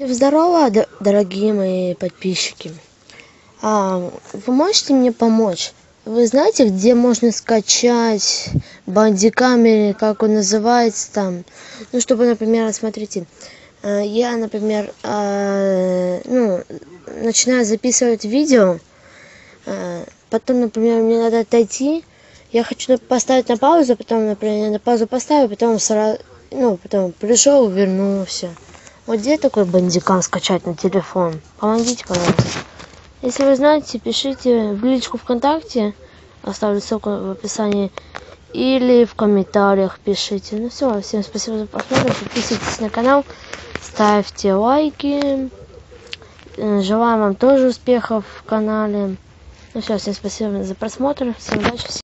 Здорово, дорогие мои подписчики. Вы можете мне помочь? Вы знаете, где можно скачать Bandicam, как он называется там? Ну, чтобы, например, смотрите, я, например, начинаю записывать видео, потом, например, мне надо отойти, я хочу поставить на паузу, потом, например, на паузу поставил, потом сразу, потом пришел, вернулся. Вот где такой Bandicam скачать на телефон? Помогите, пожалуйста. Если вы знаете, пишите в личку ВКонтакте, оставлю ссылку в описании, или в комментариях пишите. Ну все, всем спасибо за просмотр, подписывайтесь на канал, ставьте лайки. Желаю вам тоже успехов в канале. Ну все, всем спасибо за просмотр, всем удачи.